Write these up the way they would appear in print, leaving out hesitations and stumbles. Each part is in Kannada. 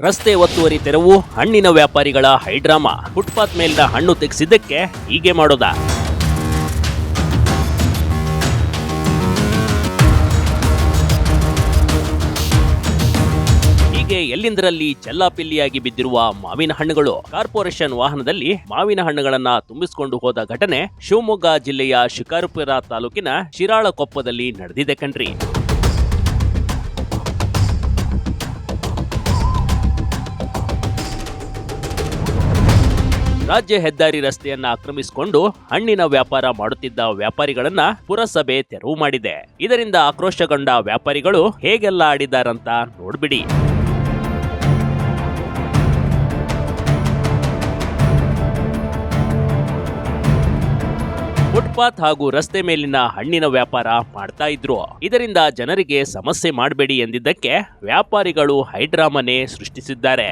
ರಸ್ತೆ ಒತ್ತುವರಿ ತೆರವು, ಹಣ್ಣಿನ ವ್ಯಾಪಾರಿಗಳ ಹೈಡ್ರಾಮಾ. ಫುಟ್ಪಾತ್ ಮೇಲಿನ ಹಣ್ಣು ತೆಗೆಸಿದ್ದಕ್ಕೆ ಹೀಗೆ ಮಾಡೋದಾ? ಹೀಗೆ ಎಲ್ಲಿಂದರಲ್ಲಿ ಚೆಲ್ಲಾಪಿಲ್ಲಿಯಾಗಿ ಬಿದ್ದಿರುವ ಮಾವಿನ ಹಣ್ಣುಗಳು. ಕಾರ್ಪೊರೇಷನ್ ವಾಹನದಲ್ಲಿ ಮಾವಿನ ಹಣ್ಣುಗಳನ್ನ ತುಂಬಿಸಿಕೊಂಡು ಹೋದ ಘಟನೆ ಶಿವಮೊಗ್ಗ ಜಿಲ್ಲೆಯ ಶಿಕಾರಿಪುರ ತಾಲೂಕಿನ ಶಿರಾಳಕೊಪ್ಪದಲ್ಲಿ ನಡೆದಿದೆ ಕಣ್ರಿ. ರಾಜ್ಯ ಹೆದ್ದಾರಿ ರಸ್ತೆಯನ್ನ ಆಕ್ರಮಿಸಿಕೊಂಡು ಹಣ್ಣಿನ ವ್ಯಾಪಾರ ಮಾಡುತ್ತಿದ್ದ ವ್ಯಾಪಾರಿಗಳನ್ನ ಪುರಸಭೆ ತೆರವು ಮಾಡಿದೆ. ಇದರಿಂದ ಆಕ್ರೋಶಗೊಂಡ ವ್ಯಾಪಾರಿಗಳು ಹೇಗೆಲ್ಲ ಆಡಿದಾರಂತ ನೋಡ್ಬಿಡಿ. ಫುಟ್ಪಾತ್ ಹಾಗೂ ರಸ್ತೆ ಮೇಲಿನ ಹಣ್ಣಿನ ವ್ಯಾಪಾರ ಮಾಡ್ತಾ ಇದ್ರು. ಇದರಿಂದ ಜನರಿಗೆ ಸಮಸ್ಯೆ ಮಾಡಬೇಡಿ ಎಂದಿದ್ದಕ್ಕೆ ವ್ಯಾಪಾರಿಗಳು ಹೈಡ್ರಾಮನೆ ಸೃಷ್ಟಿಸಿದ್ದಾರೆ.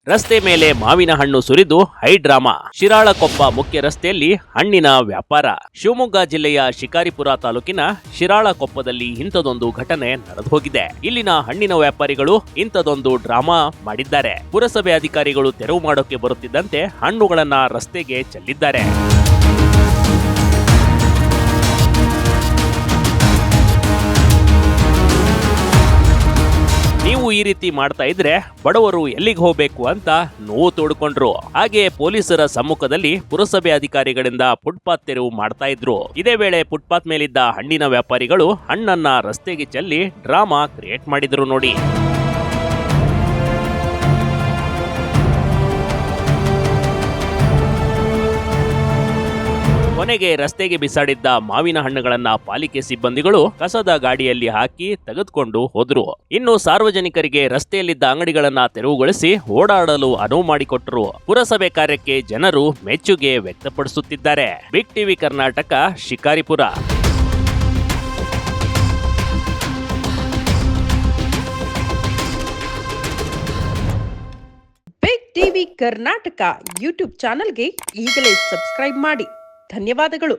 ರಸ್ತೆ ಮೇಲೆ ಮಾವಿನ ಹಣ್ಣು ಸುರಿದು ಹೈಡ್ರಾಮಾ. ಶಿರಾಳಕೊಪ್ಪ ಮುಖ್ಯ ರಸ್ತೆಯಲ್ಲಿ ಹಣ್ಣಿನ ವ್ಯಾಪಾರ. ಶಿವಮೊಗ್ಗ ಜಿಲ್ಲೆಯ ಶಿಕಾರಿಪುರ ತಾಲೂಕಿನ ಶಿರಾಳಕೊಪ್ಪದಲ್ಲಿ ಇಂಥದೊಂದು ಘಟನೆ ನಡೆದು ಹೋಗಿದೆ. ಇಲ್ಲಿನ ಹಣ್ಣಿನ ವ್ಯಾಪಾರಿಗಳು ಇಂಥದೊಂದು ಡ್ರಾಮಾ ಮಾಡಿದ್ದಾರೆ. ಪುರಸಭೆ ಅಧಿಕಾರಿಗಳು ತೆರವು ಮಾಡೋಕೆ ಬರುತ್ತಿದ್ದಂತೆ ಹಣ್ಣುಗಳನ್ನ ರಸ್ತೆಗೆ ಚೆಲ್ಲಿದ್ದಾರೆ. ನೀವು ಈ ರೀತಿ ಮಾಡ್ತಾ ಇದ್ರೆ ಬಡವರು ಎಲ್ಲಿಗೆ ಹೋಗ್ಬೇಕು ಅಂತ ನೋವು ತೋಡ್ಕೊಂಡ್ರು. ಹಾಗೆ ಪೊಲೀಸರ ಸಮ್ಮುಖದಲ್ಲಿ ಪುರಸಭೆ ಅಧಿಕಾರಿಗಳಿಂದ ಫುಟ್ಪಾತ್ ತೆರವು ಮಾಡ್ತಾ ಇದ್ರು. ಇದೇ ವೇಳೆ ಫುಟ್ಪಾತ್ ಮೇಲಿದ್ದ ಹಣ್ಣಿನ ವ್ಯಾಪಾರಿಗಳು ಹಣ್ಣನ್ನ ರಸ್ತೆಗೆ ಚೆಲ್ಲಿ ಡ್ರಾಮಾ ಕ್ರಿಯೇಟ್ ಮಾಡಿದ್ರು ನೋಡಿ. ಕೊನೆಗೆ ರಸ್ತೆಗೆ ಬಿಸಾಡಿದ್ದ ಮಾವಿನ ಹಣ್ಣುಗಳನ್ನ ಪಾಲಿಕೆ ಸಿಬ್ಬಂದಿಗಳು ಕಸದ ಗಾಡಿಯಲ್ಲಿ ಹಾಕಿ ತೆಗೆದುಕೊಂಡು ಹೋದ್ರು. ಇನ್ನು ಸಾರ್ವಜನಿಕರಿಗೆ ರಸ್ತೆಯಲ್ಲಿದ್ದ ಅಂಗಡಿಗಳನ್ನ ತೆರವುಗೊಳಿಸಿ ಓಡಾಡಲು ಅನುವು ಮಾಡಿಕೊಟ್ಟರು. ಪುರಸಭೆ ಕಾರ್ಯಕ್ಕೆ ಜನರು ಮೆಚ್ಚುಗೆ ವ್ಯಕ್ತಪಡಿಸುತ್ತಿದ್ದಾರೆ. Big TV Karnataka, Shikaripura. Big TV Karnataka YouTube ಚಾನೆಲ್ಗೆ ಈಗಲೇ ಸಬ್ಸ್ಕ್ರೈಬ್ ಮಾಡಿ. ಧನ್ಯವಾದಗಳು.